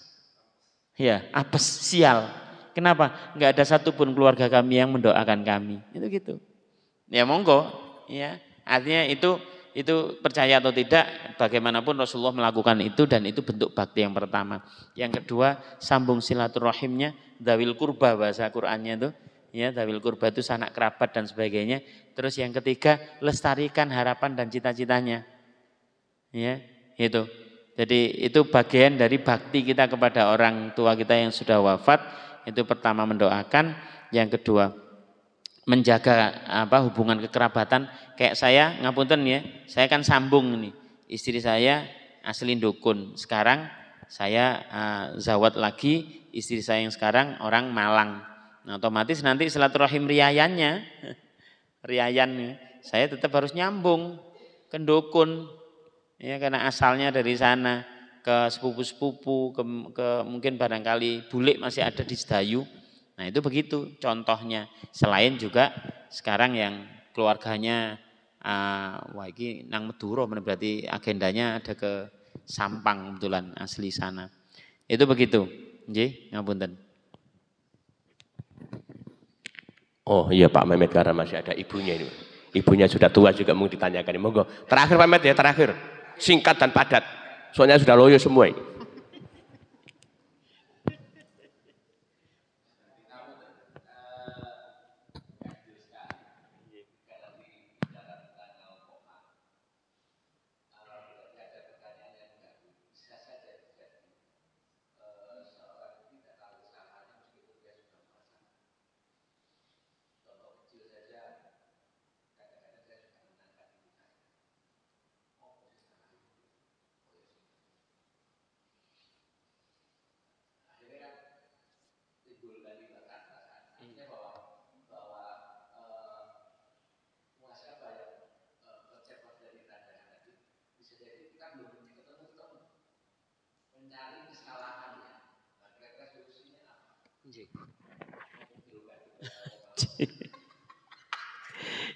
Ya, apes, sial. Kenapa? Enggak ada satupun keluarga kami yang mendoakan kami. Itu gitu. Ya monggo, ya. Artinya itu percaya atau tidak, bagaimanapun Rasulullah melakukan itu dan itu bentuk bakti yang pertama. Yang kedua, sambung silaturahimnya, dzawil kurba bahasa Qur'annya itu. Ya, dzawil kurba itu sanak kerabat dan sebagainya. Terus yang ketiga, lestarikan harapan dan cita-citanya. Ya, itu. Jadi itu bagian dari bakti kita kepada orang tua kita yang sudah wafat. Itu pertama mendoakan, yang kedua menjaga hubungan kekerabatan. Kayak saya, ngapunten ya, saya kan sambung nih. Istri saya asli dukun. Sekarang saya zawat lagi, istri saya yang sekarang orang Malang. Nah, otomatis nanti silaturahim riayan saya tetap harus nyambung ke dukun, ya karena asalnya dari sana, ke sepupu-sepupu, ke mungkin barangkali bulik masih ada di Sedayu. Nah itu begitu contohnya. Selain juga sekarang yang keluarganya, ini nang Meduro, berarti agendanya ada ke Sampang kebetulan asli sana. Itu begitu, nggih, ngapunten. Oh iya Pak Mehmet, karena masih ada ibunya ini. Ibunya sudah tua juga mau ditanyakan. Monggo. Terakhir Pak Mehmet ya, terakhir. Singkat dan padat. Soalnya sudah loyo semua ini.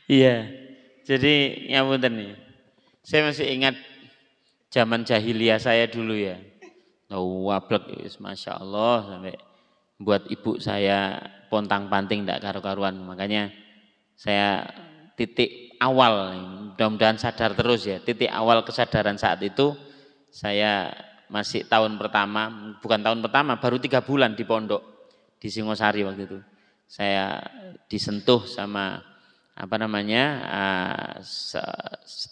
Iya, jadi ngapunten nih. Saya masih ingat zaman jahiliyah saya dulu ya. Wablek, masya Allah, sampai buat ibu saya pontang-panting tidak karu-karuan. Makanya saya titik awal, mudah-mudahan sadar terus ya. Titik awal kesadaran saat itu saya masih tahun pertama, bukan tahun pertama, baru 3 bulan di pondok. di Singosari waktu itu. Saya disentuh sama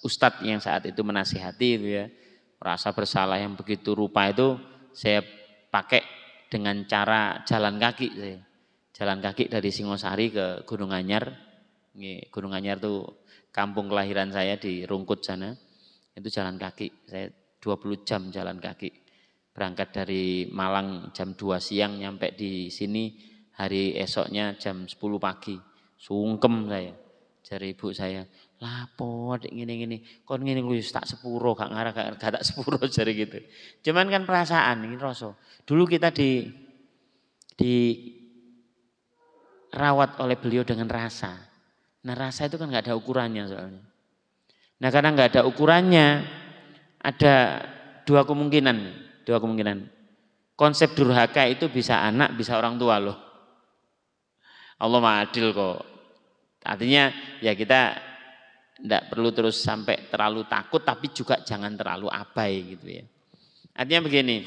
ustadz yang saat itu menasihati itu ya. Rasa bersalah yang begitu rupa itu saya pakai dengan cara jalan kaki saya. Jalan kaki dari Singosari ke Gunung Anyar. Gunung Anyar itu kampung kelahiran saya di Rungkut sana. Itu jalan kaki. Saya 20 jam jalan kaki. Berangkat dari Malang jam 2 siang nyampe di sini hari esoknya jam 10 pagi. Sungkem saya. Jari ibu saya, lapo dek gini-gini, kon ngene lu tak sepuro, gak ngarah gak tak sepuro jari gitu. Cuman kan perasaan ini rasa. Dulu kita di rawat oleh beliau dengan rasa. Nah rasa itu kan nggak ada ukurannya soalnya. Nah karena nggak ada ukurannya, ada dua kemungkinan. Konsep durhaka itu bisa anak, bisa orang tua loh. Allah Maha Adil kok. Artinya ya kita tidak perlu terus sampai terlalu takut, tapi juga jangan terlalu abai gitu ya. Artinya begini,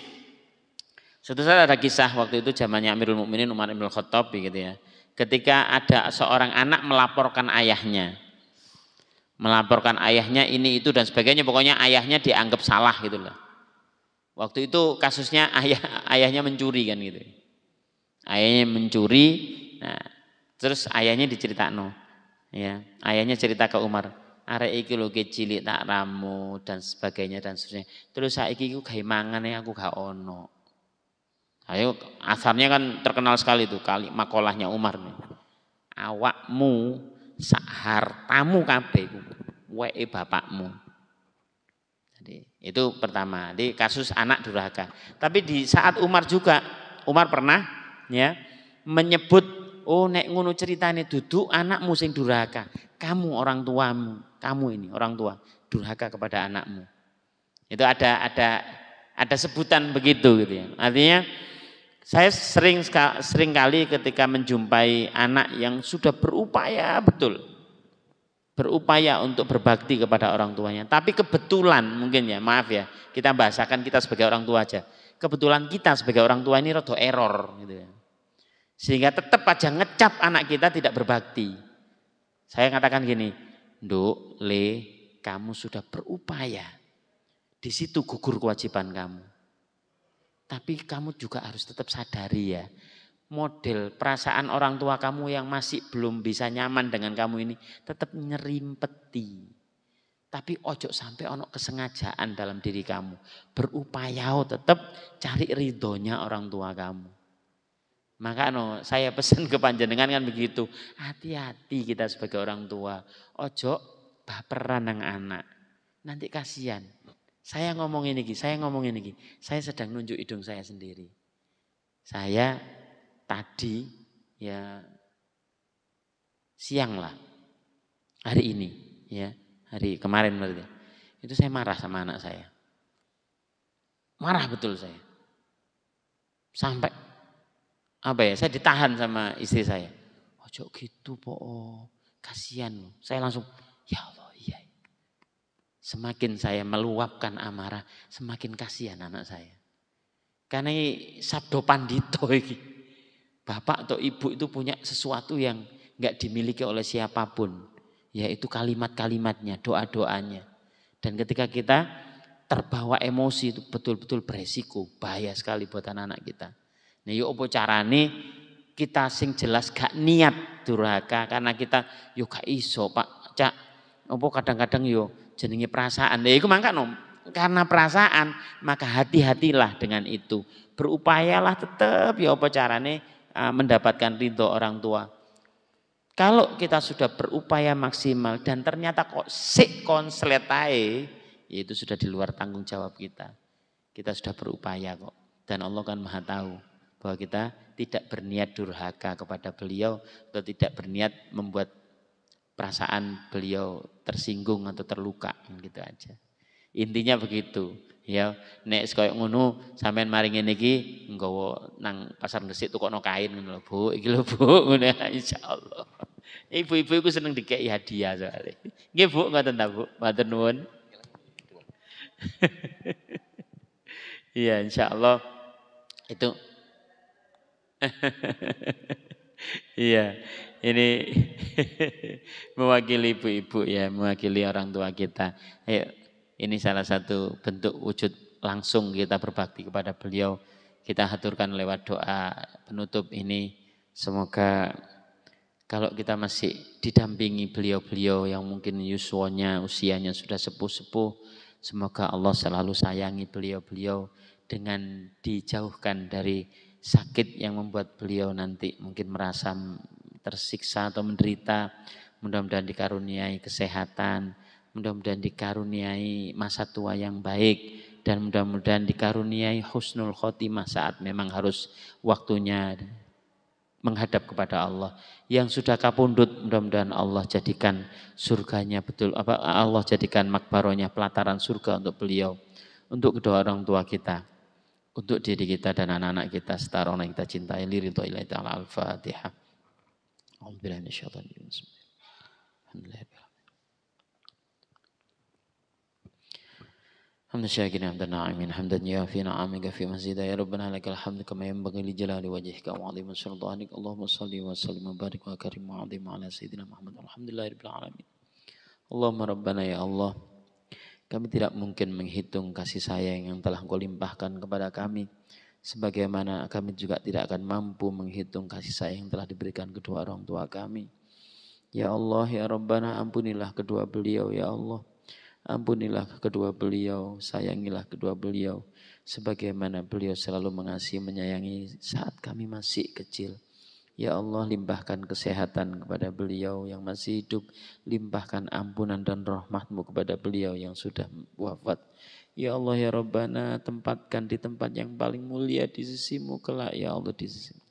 suatu saat ada kisah waktu itu zamannya Amirul Mukminin Umar bin Khattab gitu ya. Ketika ada seorang anak melaporkan ayahnya ini itu dan sebagainya, pokoknya ayahnya dianggap salah gitu loh. Waktu itu kasusnya ayahnya mencuri kan gitu. Ayahnya mencuri, nah terus ayahnya diceritakno. Ya, ayahnya cerita ke Umar, arek iki lho cilik tak ramu dan sebagainya dan seterusnya. Terus saiki iku gawe mangane aku gak ono. Ayo asarnya kan terkenal sekali tuh kali makolahnya Umar nih. Awakmu sak hartamu kabeh iku weke bapakmu. Jadi itu pertama, di kasus anak durhaka. Tapi di saat Umar pernah ya menyebut, oh nek ngono ceritane duduk anakmu sing durhaka. Kamu orang tuamu, kamu ini orang tua durhaka kepada anakmu. Itu ada sebutan begitu gitu ya. Artinya saya sering kali ketika menjumpai anak yang sudah berupaya betul. Berupaya untuk berbakti kepada orang tuanya. Tapi kebetulan mungkin ya, maaf ya, kita bahasakan kita sebagai orang tua aja. Kebetulan kita sebagai orang tua ini rada error gitu ya. Sehingga tetap aja ngecap anak kita tidak berbakti. Saya katakan gini, Nduk, Le, kamu sudah berupaya. Di situ gugur kewajiban kamu. Tapi kamu juga harus tetap sadari ya, model perasaan orang tua kamu yang masih belum bisa nyaman dengan kamu ini tetap nyerimpeti. Tapi ojo sampai ono kesengajaan dalam diri kamu. Berupaya tetap cari ridhonya orang tua kamu. Maka saya pesan ke panjenengan kan begitu. Hati-hati kita sebagai orang tua. Ojo baperan nang anak. Nanti kasihan. Saya ngomong ini. Saya sedang nunjuk hidung saya sendiri. Saya tadi ya siang lah. Hari ini ya. Hari kemarin berarti. Itu saya marah sama anak saya. Marah betul saya. Sampai saya ditahan sama istri saya. Ojo gitu po, kasihan. Saya langsung, ya Allah iya. Semakin saya meluapkan amarah, semakin kasihan anak saya. Karena sabdo pandito ini, bapak atau ibu itu punya sesuatu yang nggak dimiliki oleh siapapun, yaitu kalimat-kalimatnya, doa-doanya. Dan ketika kita terbawa emosi itu betul-betul beresiko, bahaya sekali buat anak-anak kita. Nah yuk apa carane kita sing jelas gak niat durhaka karena kita yuk gak iso Pak Cak. Apa kadang-kadang yo jenenge perasaan. Nah iku mangkano karena perasaan maka hati-hatilah dengan itu. Berupayalah tetap ya apa carane mendapatkan ridho orang tua. Kalau kita sudah berupaya maksimal dan ternyata kok sik konslet ae, ya itu sudah di luar tanggung jawab kita. Kita sudah berupaya kok dan Allah kan Maha tahu bahwa kita tidak berniat durhaka kepada beliau atau tidak berniat membuat perasaan beliau tersinggung atau terluka gitu aja. Intinya begitu ya. Nek koyo ngono sampean mari ngene iki nggawa nang pasar Gresik tukokno kain ngono lho Bu, iki lho Bu ngono insyaallah. Ibu-ibu iku seneng dikeki hadiah soalnya. Nggih Bu, ngoten ta Bu? Matur nuwun. Iya insyaallah itu Iya, ini mewakili ibu-ibu ya, mewakili orang tua kita. Ayo, ini salah satu bentuk wujud langsung kita berbakti kepada beliau. Kita haturkan lewat doa penutup ini. Semoga kalau kita masih didampingi beliau-beliau yang mungkin usianya sudah sepuh-sepuh, semoga Allah selalu sayangi beliau-beliau dengan dijauhkan dari sakit yang membuat beliau nanti mungkin merasa tersiksa atau menderita. Mudah-mudahan dikaruniai kesehatan, mudah-mudahan dikaruniai masa tua yang baik, dan mudah-mudahan dikaruniai husnul khotimah saat memang harus waktunya menghadap kepada Allah. Yang sudah kapundut, mudah-mudahan Allah jadikan surganya Allah jadikan makbaronya pelataran surga untuk beliau, untuk kedua orang tua kita, untuk diri kita dan anak-anak kita, serta orang yang kita cintai. Liridho'illahi ta'ala. Al-Fatihah. Alhamdulillah minasyaitonir rajim. Alhamdulillah. حمد الشاكرين حمد الناعمين حمدا يوافي نعمك في مزيدا يا ربنا لك الحمد كما ينبغي لجلال وجهك وعظيم سلطانك اللهم صل وسلم وبارك وكرم وعظيم على سيدنا محمد والحمد لله رب العالمين. اللهم ربنا ya Allah, kami tidak mungkin menghitung kasih sayang yang telah Engkau limpahkan kepada kami, sebagaimana kami juga tidak akan mampu menghitung kasih sayang yang telah diberikan kedua orang tua kami. Ya Allah ya Rabbana, ampunilah kedua beliau ya Allah. Ampunilah kedua beliau, sayangilah kedua beliau, sebagaimana beliau selalu mengasihi menyayangi saat kami masih kecil. Ya Allah, limpahkan kesehatan kepada beliau yang masih hidup, limpahkan ampunan dan rahmat-Mu kepada beliau yang sudah wafat. Ya Allah ya Rabbana, tempatkan di tempat yang paling mulia di sisi-Mu kelak ya Allah di sisi-Mu.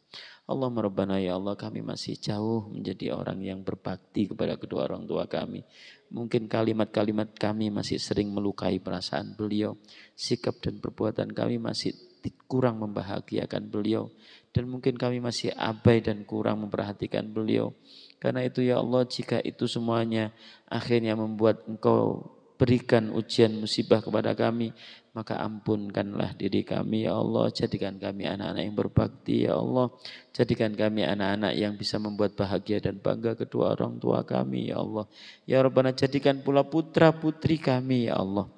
Allahumma Rabbana ya Allah, kami masih jauh menjadi orang yang berbakti kepada kedua orang tua kami. Mungkin kalimat-kalimat kami masih sering melukai perasaan beliau. Sikap dan perbuatan kami masih kurang membahagiakan beliau. Dan mungkin kami masih abai dan kurang memperhatikan beliau. Karena itu ya Allah, jika itu semuanya akhirnya membuat Engkau berikan ujian musibah kepada kami, maka ampunkanlah diri kami ya Allah. Jadikan kami anak-anak yang berbakti ya Allah. Jadikan kami anak-anak yang bisa membuat bahagia dan bangga kedua orang tua kami ya Allah. Ya Rabbana, jadikan pula putra putri kami ya Allah,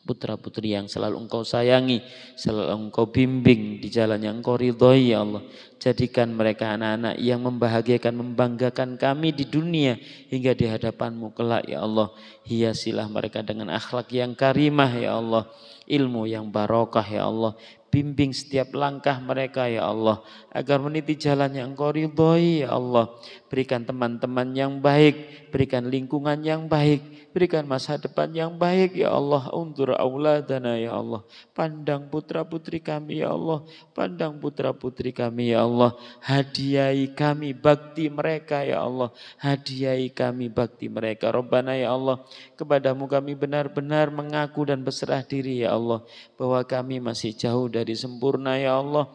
putra putri yang selalu Engkau sayangi, selalu Engkau bimbing di jalan yang Engkau ridhoi ya Allah. Jadikan mereka anak-anak yang membahagiakan, membanggakan kami di dunia hingga di hadapan-Mu kelak ya Allah. Hiasilah mereka dengan akhlak yang karimah ya Allah, ilmu yang barokah ya Allah. Bimbing setiap langkah mereka ya Allah, agar meniti jalan yang Engkau ridhoi ya Allah. Berikan teman-teman yang baik, berikan lingkungan yang baik, berikan masa depan yang baik ya Allah. Undur auladana ya Allah. Pandang putra putri kami ya Allah. Pandang putra putri kami ya Allah. Hadiahi kami bakti mereka ya Allah. Hadiahi kami bakti mereka. Rabbana ya Allah, kepadamu kami benar-benar mengaku dan berserah diri ya Allah, bahwa kami masih jauh dari sempurna ya Allah.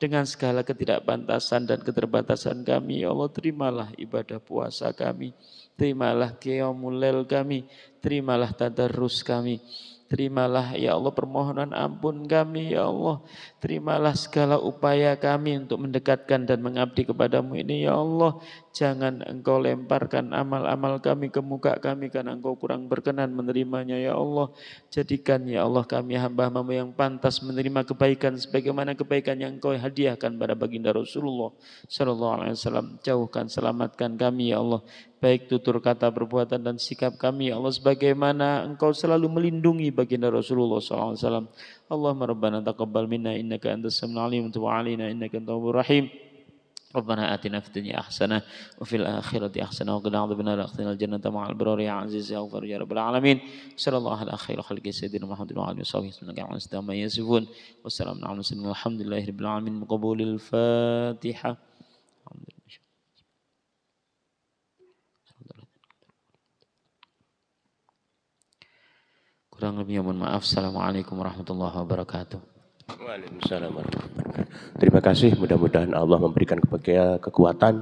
Dengan segala ketidakpantasan dan keterbatasan kami ya Allah, terimalah ibadah puasa kami, terimalah qiyamul lail kami, terimalah tadarrus kami, terimalah ya Allah permohonan ampun kami ya Allah. Terimalah segala upaya kami untuk mendekatkan dan mengabdi kepadamu ini ya Allah. Jangan Engkau lemparkan amal-amal kami ke muka kami, karena Engkau kurang berkenan menerimanya ya Allah. Jadikan ya Allah kami hamba-Hamba-Mu yang pantas menerima kebaikan sebagaimana kebaikan yang Engkau hadiahkan pada baginda Rasulullah sallallahu alaihi wasallam. Jauhkan, selamatkan kami ya Allah, baik tutur kata, perbuatan dan sikap kami ya Allah, sebagaimana Engkau selalu melindungi baginda Rasulullah sallallahu alaihi wasallam. Allahumma rabbana taqabbal minna innaka antas samiul alim wa tub alaina innaka antat tawwabur rahim. ربنا آتنا في الدنيا حسنة وفي الآخرة حسنة وقنا عذاب النار وادخلنا الجنة مع الأبرار يا عزيز يا غفور يا رب العالمين. صلى الله على خير خلق سيدنا محمد وعلى آله وصحبه وسلم ما يصفون والسلام على المرسلين والحمد لله رب العالمين. بقبول الفاتحة. Kurang lebihnya mohon maaf. Assalamualaikum warahmatullahi wabarakatuh. Waalaikumsalam warahmatullahi wabarakatuh. Terima kasih, mudah-mudahan Allah memberikan kekuatan